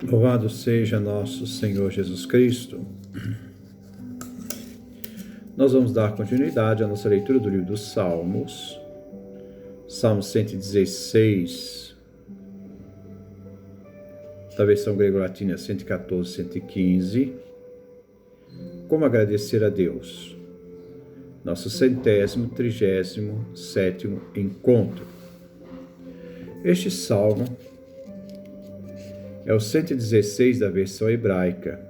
Louvado seja nosso Senhor Jesus Cristo. Nós vamos dar continuidade à nossa leitura do livro dos Salmos, Salmo 116, da versão grego-latina 114, 115. Como agradecer a Deus? Nosso 137º encontro. Este salmo é o 116 da versão hebraica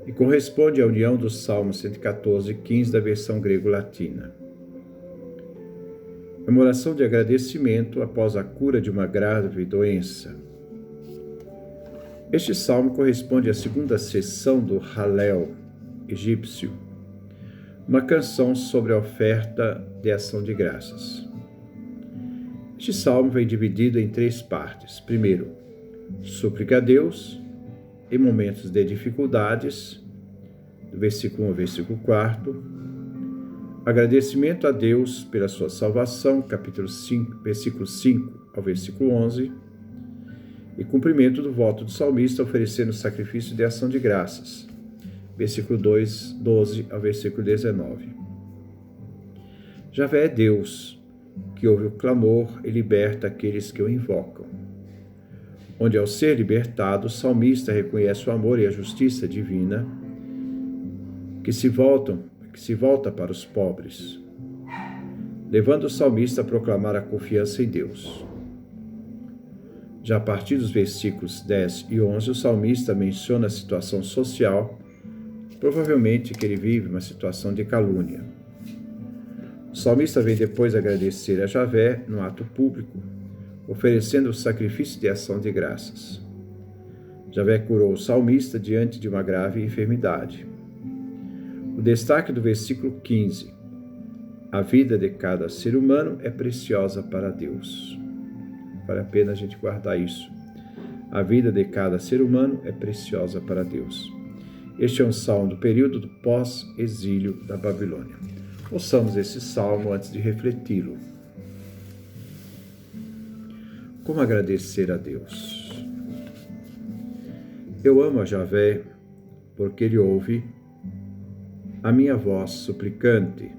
e corresponde à união do Salmo 114 e 15 da versão grego-latina. É uma oração de agradecimento após a cura de uma grave doença. Este salmo corresponde à segunda seção do Hallel egípcio, uma canção sobre a oferta de ação de graças. Este salmo vem dividido em 3 partes. Primeiro, súplica a Deus em momentos de dificuldades, do versículo 1 ao versículo 4. Agradecimento a Deus pela sua salvação, capítulo 5, versículo 5 ao versículo 11. E cumprimento do voto do salmista oferecendo sacrifício de ação de graças, versículo 12 ao versículo 19. Javé é Deus, que ouve o clamor e liberta aqueles que o invocam. Onde, ao ser libertado, o salmista reconhece o amor e a justiça divina que se volta para os pobres, levando o salmista a proclamar a confiança em Deus. Já a partir dos versículos 10 e 11, o salmista menciona a situação social, provavelmente que ele vive uma situação de calúnia. O salmista vem depois agradecer a Javé no ato público, oferecendo o sacrifício de ação de graças. Javé curou o salmista diante de uma grave enfermidade. O destaque do versículo 15: a vida de cada ser humano é preciosa para Deus. Vale a pena a gente guardar isso. A vida de cada ser humano é preciosa para Deus. Este é um salmo do período do pós-exílio da Babilônia. Ouçamos esse salmo antes de refleti-lo. Como agradecer a Deus? Eu amo a Javé porque ele ouve a minha voz suplicante,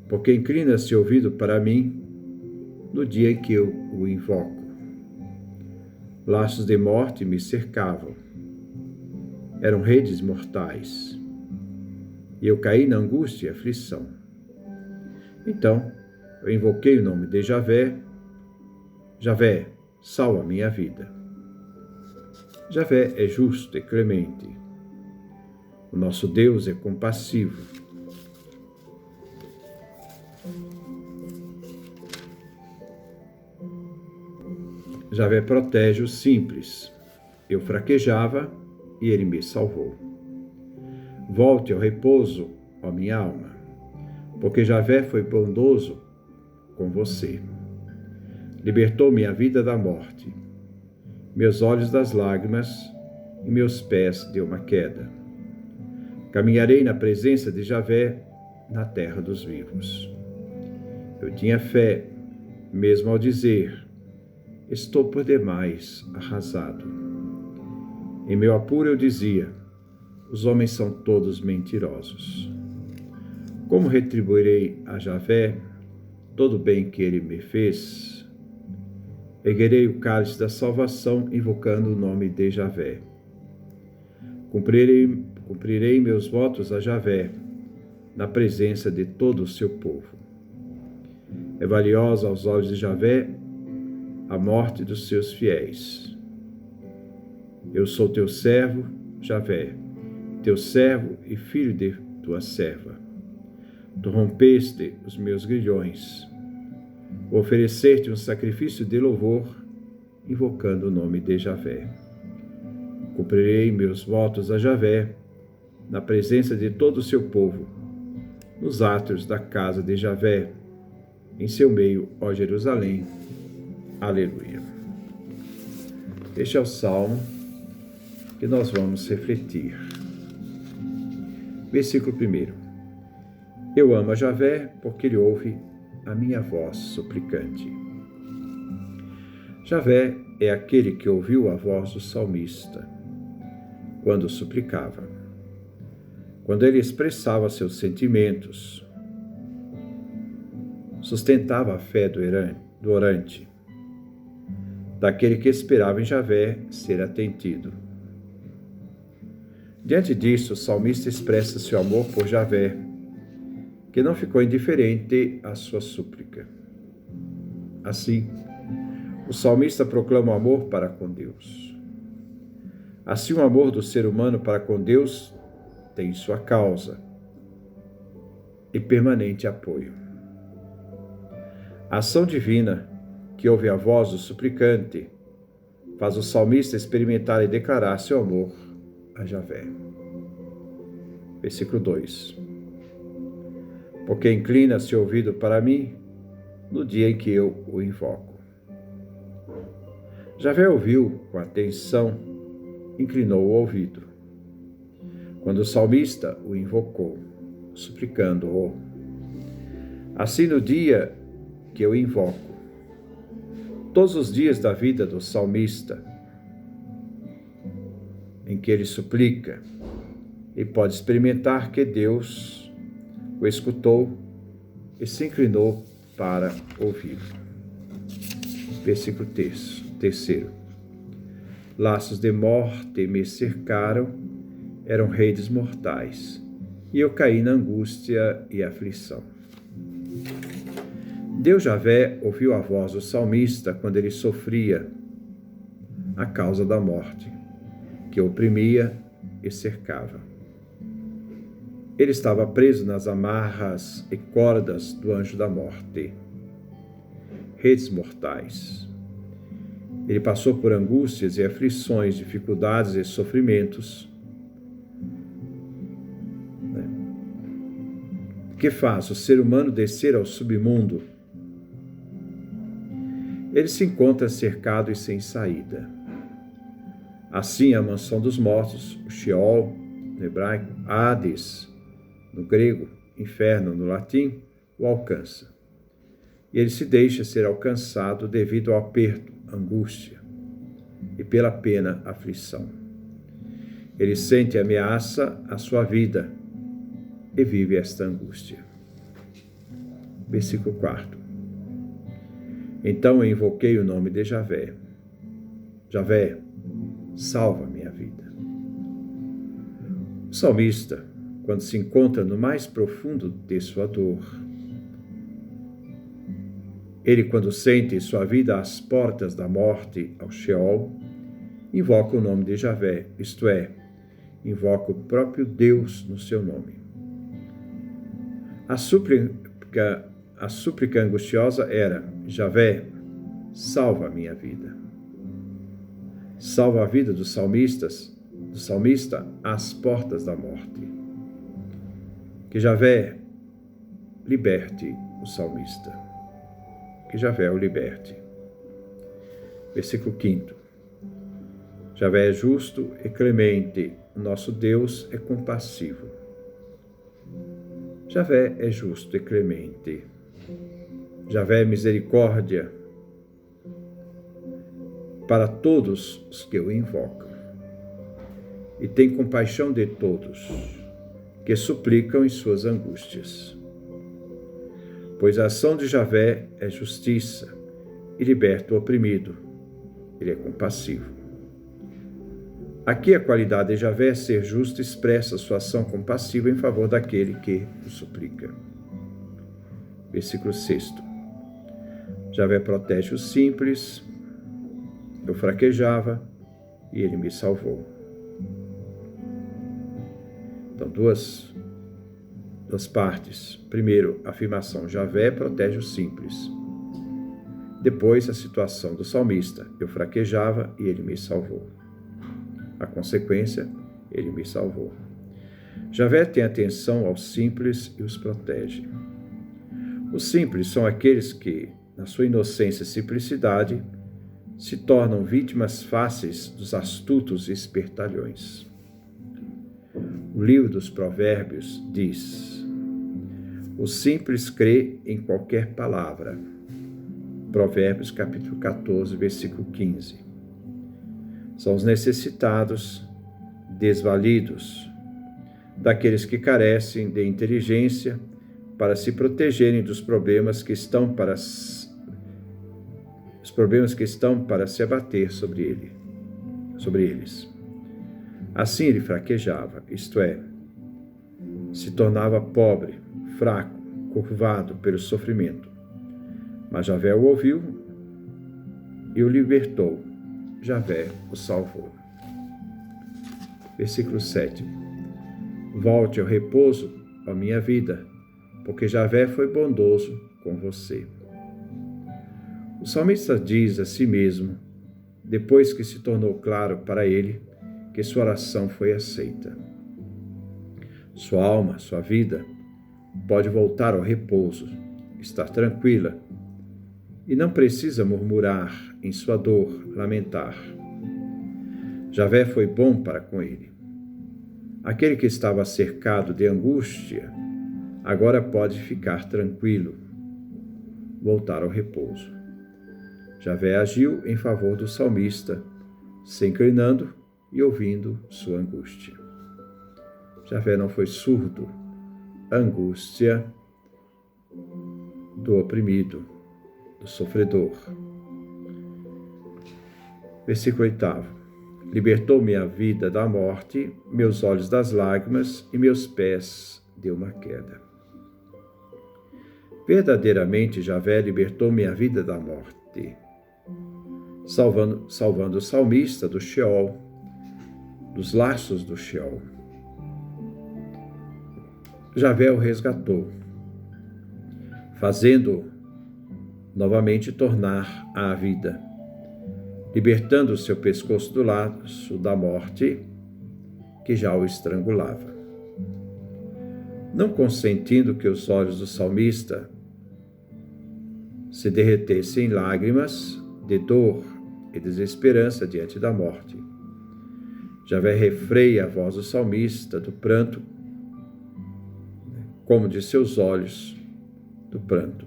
porque inclina-se o ouvido para mim no dia em que eu o invoco. Laços de morte me cercavam, eram redes mortais, e eu caí na angústia e aflição. Então, eu invoquei o nome de Javé. Javé, salva minha vida. Javé é justo e clemente. O nosso Deus é compassivo. Javé protege os simples. Eu fraquejava e ele me salvou. Volte ao repouso, ó minha alma, porque Javé foi bondoso com você. Libertou minha vida da morte, meus olhos das lágrimas e meus pés de uma queda. Caminharei na presença de Javé na terra dos vivos. Eu tinha fé, mesmo ao dizer: estou por demais arrasado. Em meu apuro eu dizia: os homens são todos mentirosos. Como retribuirei a Javé todo o bem que ele me fez? Erguerei o cálice da salvação, invocando o nome de Javé. Cumprirei meus votos a Javé, na presença de todo o seu povo. É valiosa aos olhos de Javé a morte dos seus fiéis. Eu sou teu servo, Javé, teu servo e filho de tua serva. Tu rompeste os meus grilhões. Vou oferecer-te um sacrifício de louvor, invocando o nome de Javé. Cumprirei meus votos a Javé, na presença de todo o seu povo, nos átrios da casa de Javé, em seu meio, ó Jerusalém. Aleluia. Este é o salmo que nós vamos refletir. Versículo 1. Eu amo a Javé porque ele ouve a minha voz suplicante. Javé é aquele que ouviu a voz do salmista quando suplicava, quando ele expressava seus sentimentos, sustentava a fé do orante, daquele que esperava em Javé ser atendido. Diante disso, o salmista expressa seu amor por Javé, que não ficou indiferente à sua súplica. Assim, o salmista proclama o amor para com Deus. Assim, o amor do ser humano para com Deus tem sua causa e permanente apoio. A ação divina, que ouve a voz do suplicante, faz o salmista experimentar e declarar seu amor a Javé. Versículo 2. Porque inclina-se o ouvido para mim no dia em que eu o invoco. Javé ouviu com atenção, inclinou o ouvido, quando o salmista o invocou, suplicando-o. Assim, no dia que eu invoco, todos os dias da vida do salmista, em que ele suplica, e pode experimentar que Deus o escutou e se inclinou para ouvir. Versículo 3. Laços de morte me cercaram, eram redes mortais, e eu caí na angústia e aflição. Deus Javé ouviu a voz do salmista quando ele sofria a causa da morte, que o oprimia e cercava. Ele estava preso nas amarras e cordas do anjo da morte, redes mortais. Ele passou por angústias e aflições, dificuldades e sofrimentos. Que faz o ser humano descer ao submundo? Ele se encontra cercado e sem saída. Assim, a mansão dos mortos, o Sheol, no hebraico, Hades, no grego, inferno, no latim, o alcança. E ele se deixa ser alcançado devido ao aperto, angústia, e pela pena, aflição. Ele sente ameaça à sua vida e vive esta angústia. Versículo 4. Então eu invoquei o nome de Javé. Javé, salva minha vida. O salmista, quando se encontra no mais profundo de sua dor, ele, quando sente sua vida às portas da morte, ao Sheol, invoca o nome de Javé, isto é, invoca o próprio Deus no seu nome. A súplica angustiosa era: Javé, salva a minha vida. Salva a vida do salmista às portas da morte. Que Javé liberte o salmista. Que Javé o liberte. Versículo 5. Javé é justo e clemente, nosso Deus é compassivo. Javé é justo e clemente. Javé é misericórdia para todos os que o invocam. E tem compaixão de todos que suplicam em suas angústias. Pois a ação de Javé é justiça e liberta o oprimido. Ele é compassivo. Aqui a qualidade de Javé, ser justo, expressa sua ação compassiva em favor daquele que o suplica. Versículo 6. Javé protege os simples, eu fraquejava e ele me salvou. Então, duas partes. Primeiro, a afirmação: Javé protege os simples. Depois, a situação do salmista: eu fraquejava e ele me salvou. A consequência: ele me salvou. Javé tem atenção aos simples e os protege. Os simples são aqueles que, na sua inocência e simplicidade, se tornam vítimas fáceis dos astutos e espertalhões. O livro dos Provérbios diz: o simples crê em qualquer palavra, Provérbios capítulo 14, versículo 15. São os necessitados, desvalidos, daqueles que carecem de inteligência para se protegerem dos problemas que estão para se abater sobre eles. Assim ele fraquejava, isto é, se tornava pobre, fraco, curvado pelo sofrimento. Mas Javé o ouviu e o libertou. Javé o salvou. Versículo 7. Volte ao repouso, ó minha vida, porque Javé foi bondoso com você. O salmista diz a si mesmo, depois que se tornou claro para ele que sua oração foi aceita. Sua alma, sua vida, pode voltar ao repouso, estar tranquila, e não precisa murmurar em sua dor, lamentar. Javé foi bom para com ele. Aquele que estava cercado de angústia, agora pode ficar tranquilo, voltar ao repouso. Javé agiu em favor do salmista, se inclinando e ouvindo sua angústia. Javé não foi surdo à angústia do oprimido, do sofredor. Versículo 8. Libertou minha vida da morte, meus olhos das lágrimas e meus pés de uma queda. Verdadeiramente, Javé libertou minha vida da morte, salvando o salmista do Sheol, dos laços do Sheol. Javé o resgatou, fazendo-o novamente tornar à vida, libertando o seu pescoço do laço da morte que já o estrangulava. Não consentindo que os olhos do salmista se derretessem em lágrimas de dor e desesperança diante da morte, Javé refreia a voz do salmista do pranto, como de seus olhos do pranto.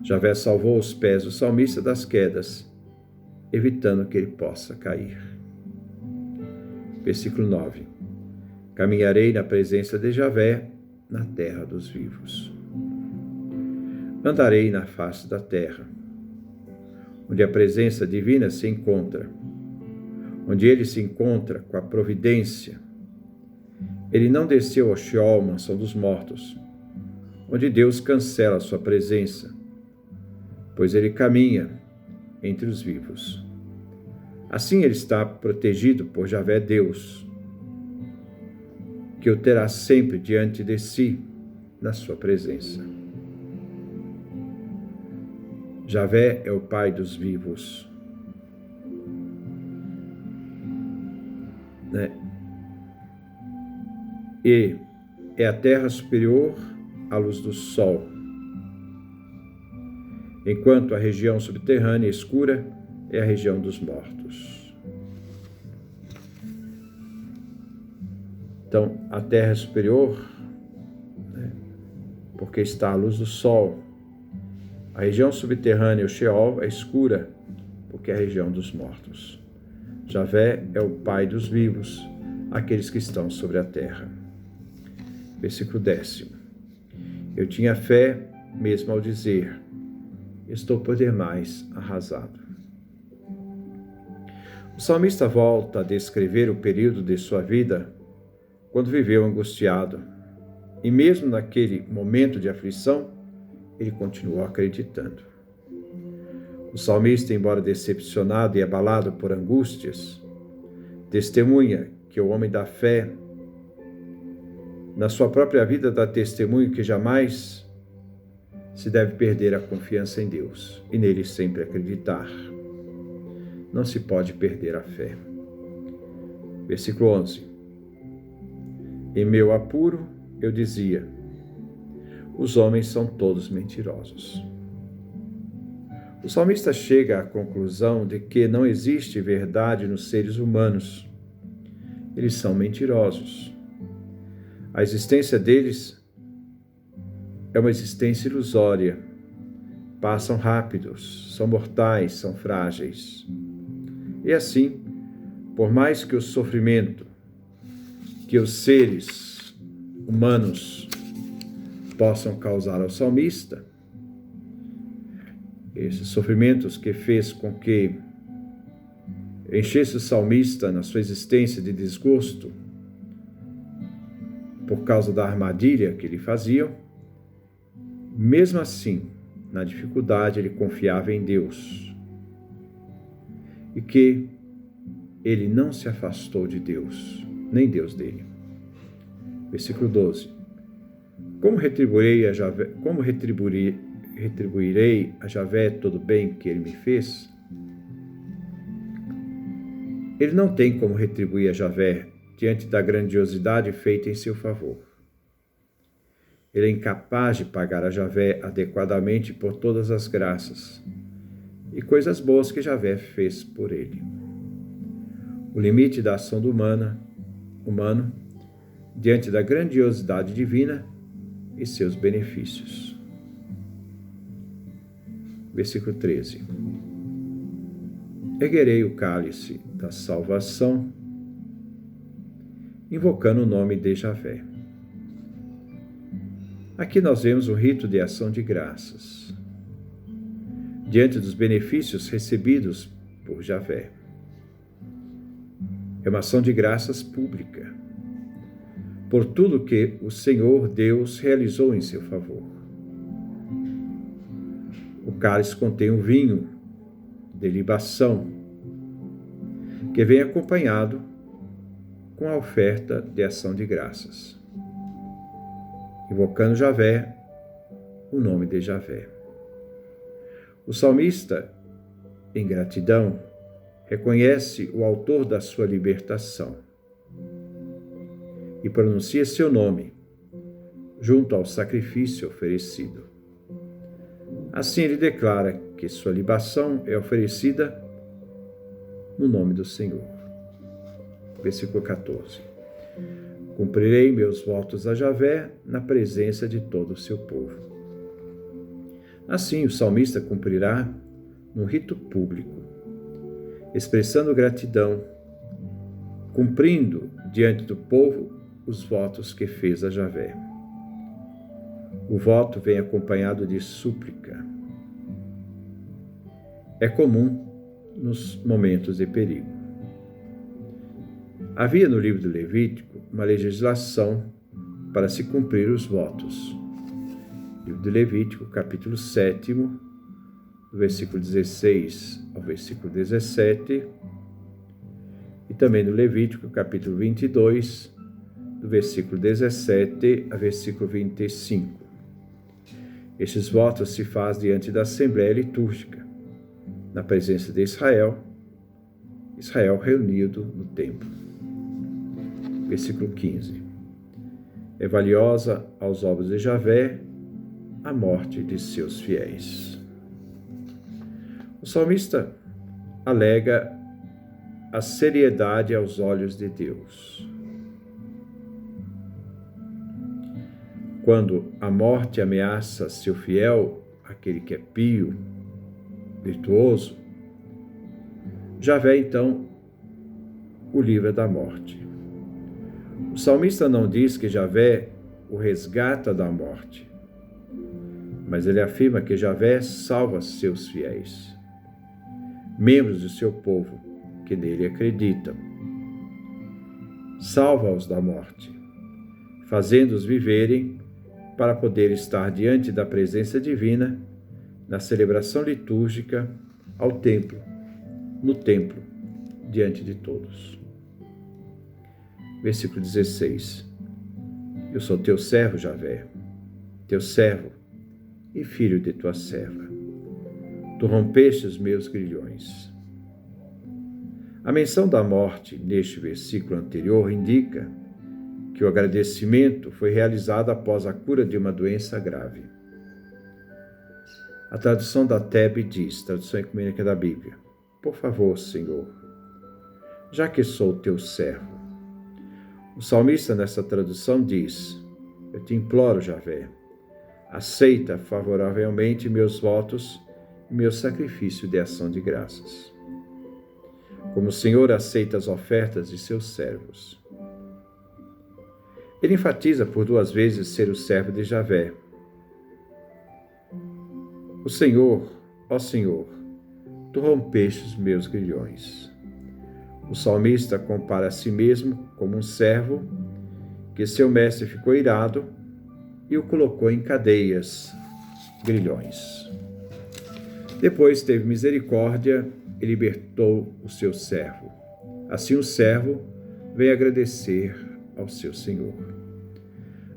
Javé salvou os pés do salmista das quedas, evitando que ele possa cair. Versículo 9. Caminharei na presença de Javé, na terra dos vivos. Andarei na face da terra, onde a presença divina se encontra, onde ele se encontra com a providência. Ele não desceu ao Sheol, mansão dos mortos, onde Deus cancela sua presença, pois ele caminha entre os vivos. Assim ele está protegido por Javé Deus, que o terá sempre diante de si, na sua presença. Javé é o Pai dos vivos. E é a terra superior à luz do sol, enquanto a região subterrânea escura é a região dos mortos. Então, a terra é superior, porque está à luz do sol. A região subterrânea, o Sheol, é escura, porque é a região dos mortos. Javé é o Pai dos vivos, aqueles que estão sobre a terra. Versículo 10. Eu tinha fé, mesmo ao dizer, estou por demais arrasado. O salmista volta a descrever o período de sua vida quando viveu angustiado. E mesmo naquele momento de aflição, ele continuou acreditando. O salmista, embora decepcionado e abalado por angústias, testemunha que o homem da fé, na sua própria vida, dá testemunho que jamais se deve perder a confiança em Deus e nele sempre acreditar. Não se pode perder a fé. Versículo 11. Em meu apuro, eu dizia, os homens são todos mentirosos. O salmista chega à conclusão de que não existe verdade nos seres humanos. Eles são mentirosos. A existência deles é uma existência ilusória, passam rápidos, são mortais, são frágeis. E assim, por mais que o sofrimento que os seres humanos possam causar ao salmista, esses sofrimentos que fez com que enchesse o salmista na sua existência de desgosto por causa da armadilha que lhe faziam, mesmo assim, na dificuldade, ele confiava em Deus e que ele não se afastou de Deus, nem Deus dele. Versículo 12. Como retribuirei a Javé todo o bem que ele me fez? Ele não tem como retribuir a Javé diante da grandiosidade feita em seu favor. Ele é incapaz de pagar a Javé adequadamente por todas as graças e coisas boas que Javé fez por ele. O limite da ação do humano diante da grandiosidade divina e seus benefícios. Versículo 13. Erguerei o cálice da salvação, invocando o nome de Javé. Aqui nós vemos um rito de ação de graças, diante dos benefícios recebidos por Javé. É uma ação de graças pública, por tudo que o Senhor Deus realizou em seu favor. O cálice contém um vinho de libação, que vem acompanhado com a oferta de ação de graças, invocando Javé, o nome de Javé. O salmista, em gratidão, reconhece o autor da sua libertação e pronuncia seu nome junto ao sacrifício oferecido. Assim ele declara que sua libação é oferecida no nome do Senhor. Versículo 14. Cumprirei meus votos a Javé na presença de todo o seu povo. Assim o salmista cumprirá num rito público, expressando gratidão, cumprindo diante do povo os votos que fez a Javé. O voto vem acompanhado de súplica. É comum nos momentos de perigo. Havia no livro do Levítico uma legislação para se cumprir os votos. Livro do Levítico, capítulo 7, do versículo 16 ao versículo 17, e também no Levítico, capítulo 22, do versículo 17 a versículo 25. Estes votos se fazem diante da Assembleia Litúrgica, na presença de Israel reunido no templo. Versículo 15. É valiosa aos olhos de Javé a morte de seus fiéis. O salmista alega a seriedade aos olhos de Deus. Quando a morte ameaça seu fiel, aquele que é pio, virtuoso, Javé então o livra da morte. O salmista não diz que Javé o resgata da morte, mas ele afirma que Javé salva seus fiéis, membros do seu povo que nele acreditam. Salva-os da morte, fazendo-os viverem para poder estar diante da presença divina na celebração litúrgica ao templo, no templo, diante de todos. Versículo 16. Eu sou teu servo, Javé, teu servo e filho de tua serva. Tu rompeste os meus grilhões. A menção da morte neste versículo anterior indica que o agradecimento foi realizado após a cura de uma doença grave. A tradução da TEB diz, tradução ecumênica da Bíblia: por favor, Senhor, já que sou teu servo. O salmista nessa tradução diz: eu te imploro, Javé, Aceita favoravelmente meus votos e meu sacrifício de ação de graças. Como o Senhor aceita as ofertas de seus servos. Ele enfatiza por 2 vezes ser o servo de Javé. O Senhor, ó Senhor, tu rompeste os meus grilhões. O salmista compara a si mesmo como um servo que seu mestre ficou irado e o colocou em cadeias, grilhões. Depois teve misericórdia e libertou o seu servo. Assim o servo veio agradecer ao seu senhor.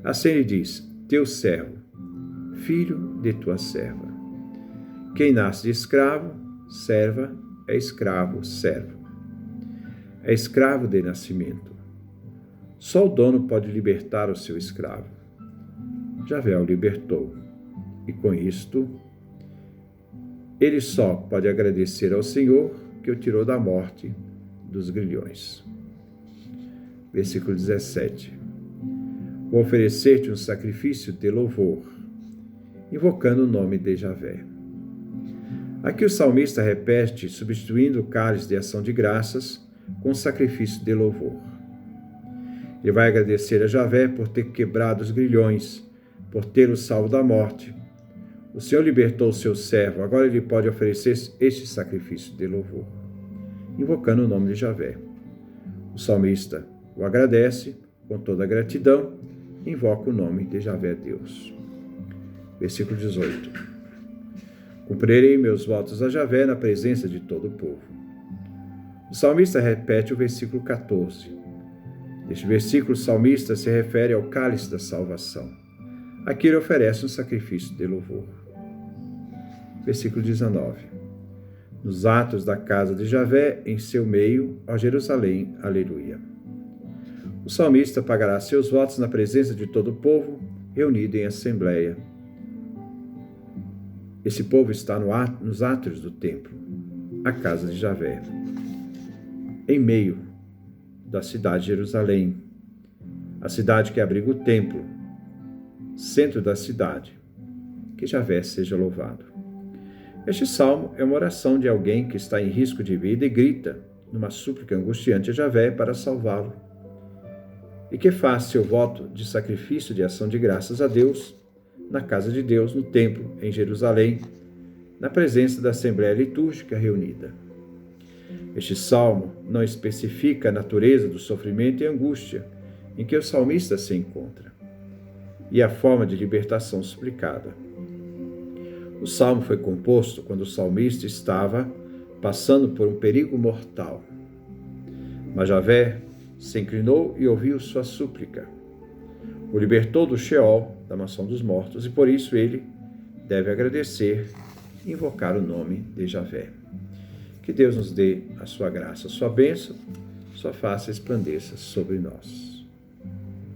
Assim ele diz: teu servo, filho de tua serva. Quem nasce de escravo, serva, é escravo, servo. É escravo de nascimento. Só o dono pode libertar o seu escravo. Javé o libertou, e com isto, ele só pode agradecer ao Senhor que o tirou da morte dos grilhões. Versículo 17. Vou oferecer-te um sacrifício de louvor, invocando o nome de Javé. Aqui o salmista repete, substituindo o cálice de ação de graças com o sacrifício de louvor. Ele vai agradecer a Javé por ter quebrado os grilhões, por tê-lo salvo da morte. O Senhor libertou o seu servo, agora ele pode oferecer este sacrifício de louvor, invocando o nome de Javé. O salmista o agradece com toda a gratidão e invoca o nome de Javé Deus. Versículo 18. Cumprirei meus votos a Javé na presença de todo o povo. O salmista repete o versículo 14. Neste versículo, o salmista se refere ao cálice da salvação. Aqui ele oferece um sacrifício de louvor. Versículo 19. Nos atos da casa de Javé, em seu meio, ó Jerusalém, aleluia. O salmista pagará seus votos na presença de todo o povo, reunido em assembleia. Esse povo está nos átrios do templo, a casa de Javé, em meio da cidade de Jerusalém, a cidade que abriga o templo, centro da cidade. Que Javé seja louvado. Este salmo é uma oração de alguém que está em risco de vida e grita numa súplica angustiante a Javé para salvá-lo, e que faz seu voto de sacrifício de ação de graças a Deus na casa de Deus, no templo, em Jerusalém, na presença da Assembleia Litúrgica reunida. Este salmo não especifica a natureza do sofrimento e angústia em que o salmista se encontra e a forma de libertação suplicada. O salmo foi composto quando o salmista estava passando por um perigo mortal. Mas Javé se inclinou e ouviu sua súplica. O libertou do Sheol, da mansão dos mortos, e por isso ele deve agradecer e invocar o nome de Javé. Que Deus nos dê a sua graça, a sua bênção, sua face resplandeça sobre nós.